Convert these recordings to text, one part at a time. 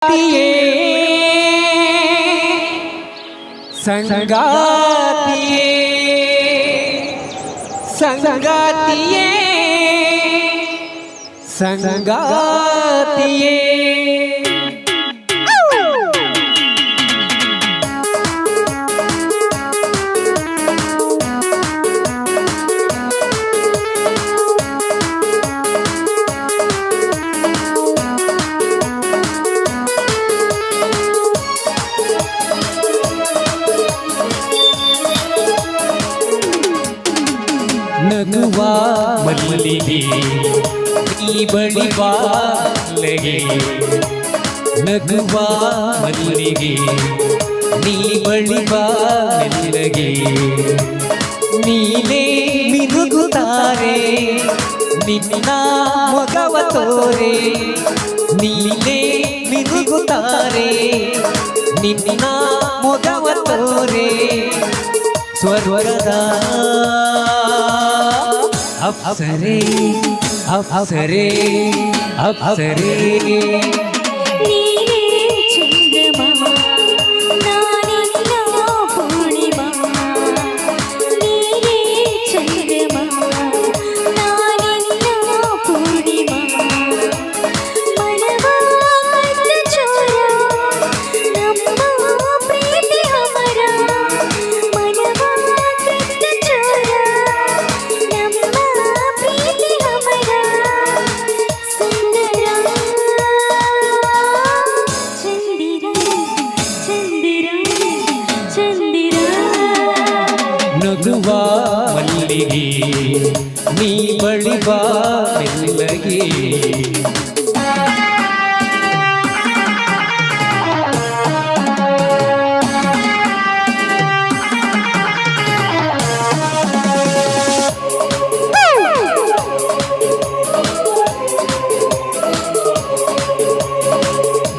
ಸಂಗಾತಿಯೇ ಸಂಗಾತಿಯೇ ಸಂಗಾತಿಯೇ ಸಂಗಾತಿಯೇ ನಗುವ ಮಲ್ಲಿಗೆ ನೀ ಬಳಿ ಬಾಲಗೆ ನಗುವ ಮಲ್ಲಿಗೆ ನೀ ಬಳಿ ಬಾಲಗೆ ನೀನೇ ಮಿನುಗುತ್ತಾರೆ ನಿನ್ನ ಮೊಗವ ತೋರೆ ನೀನೇ ಮಿನುಗುತ್ತಾರೆ ನಿನ್ನ ಮೊಗವ ತೋರೆ ಸ್ವರ್ಗದ ಅಪ್ಸರೆ ಅಪ್ಸರೆ ಅಪ್ಸರೆ ನೀನೇ ಚಂದ್ರಮ ನಾನಿಲ್ಲ ಪೂರ್ಣಿಮ ನೀನೇ ಚಂದ್ರಮ ನಾನಿಲ್ಲ ಪೂರ್ಣಿಮ ಮನವಾದ ಚೋರ ನಮ್ಮ ಪ್ರೀತಿ ಅಮರ ಮನವಾದ ಚೋರ ನಮ್ಮ ಪ್ರೀತಿ ಅಮರ ಸುಂದರ ಚಂದಿರ ಚಂದಿರ ಚಂದಿರ ನಗುವ ಮಲ್ಲಿಗೆ ನೀ ಬಳಿ ಬಾ ಮೆಲ್ಲಗೆ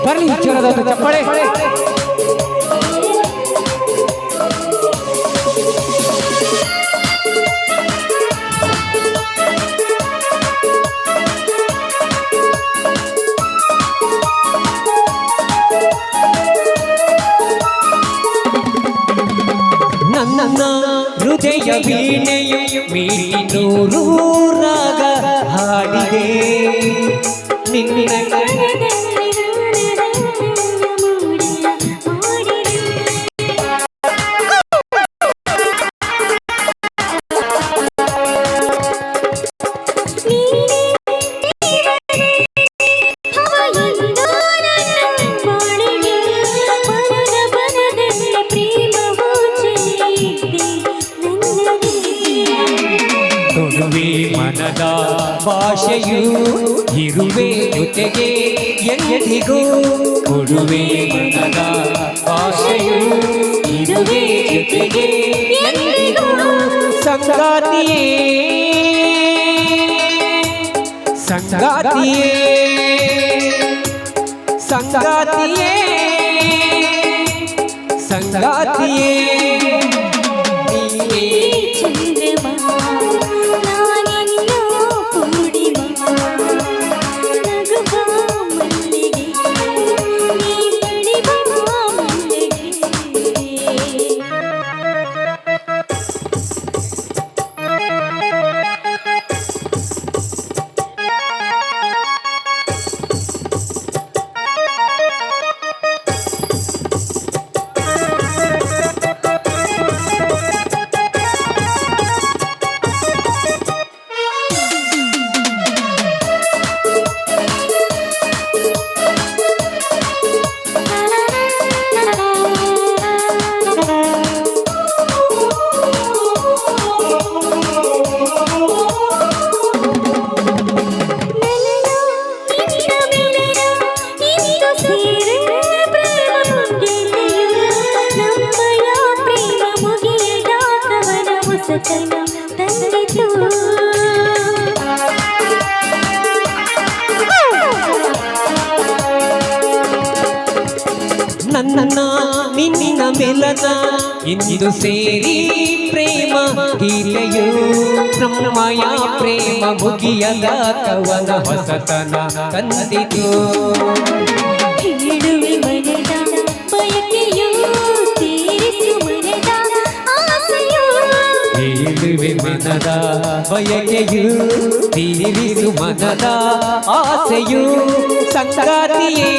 ಬರ್ಲಿ ಚರದ ಚಪ್ಪಳೆ ನನ್ನ ಹೃದಯ ವೀಣೆಯು ಮೀನೂರು ರಾಗ ಹಾಡಿದೆ ನಿನ್ನ ಕೊಡುವೆ ಮನದ ಭಾಷೆಯು ಇರುವೆ ಜೊತೆಗೆ ಎಂದಿಗೂ ಕೊಡುವೆ ಮನದ ಭಾಷೆಯು ಇರುವೆ ಜೊತೆಗೆ ಎಂದಿಗೂ ಸಂಗಾತಿಯೇ ಸಂಗಾತಿಯೇ ಸಂಗಾತಿಯೇ ಸಂಗಾತಿಯೇ ನನ್ನ ನಿನ್ನ ಮಿಲನ ಇಂದು ಸೇರಿ ಪ್ರೇಮ ಗೀತೆಯು ಬ್ರಹ್ಮಯ ಪ್ರೇಮ ಮುಗಿಯದ ಕವನ ಹೊಸತನ ತಂದಿತು. ಬಯಕೆಯು ತೀರಿಸು ಮನದ ಆಸೆಯು ಸಂಗಾತಿಯೇ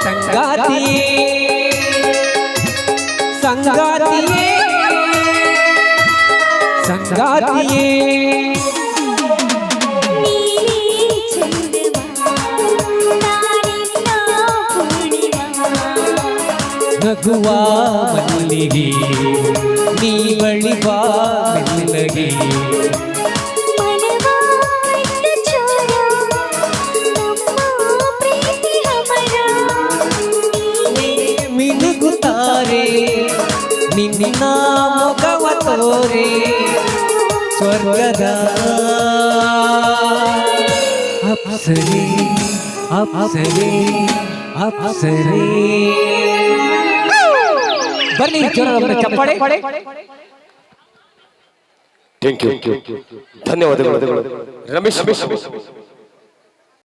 ಸಂಗಾತಿಯೇ ಸಂಗಾತಿಯೇ ಸಂಗಾತಿಯೇ ನೀನೇ ಚಂದವ ನಾನಿನ್ನ ಪೂರ್ಣಿಮ ನಗುವ ಮಲ್ಲಿಗೆ ನೀ ಬಳಿವ ಮೆಲ್ಲಗೆ ಮನವಾದ ಚೋರ ನಮ್ಮ ಪ್ರೀತಿ ಹಮರ ಮಿನುಗುತ್ತಾರೆ ನಿನ್ನ ಮೊಗವ ತೋರೆ ಸ್ವರ್ಗದ ಅಪ್ಸರೆ ಅಪ್ಸರೆ ಅಪ್ಸರೆ ಬರ್ಲಿ ಜೋರಾದ ಚಪ್ಪಾಳೆ ಥ್ಯಾಂಕ್ ಯು ಧನ್ಯವಾದಗಳು ರಮೇಶ್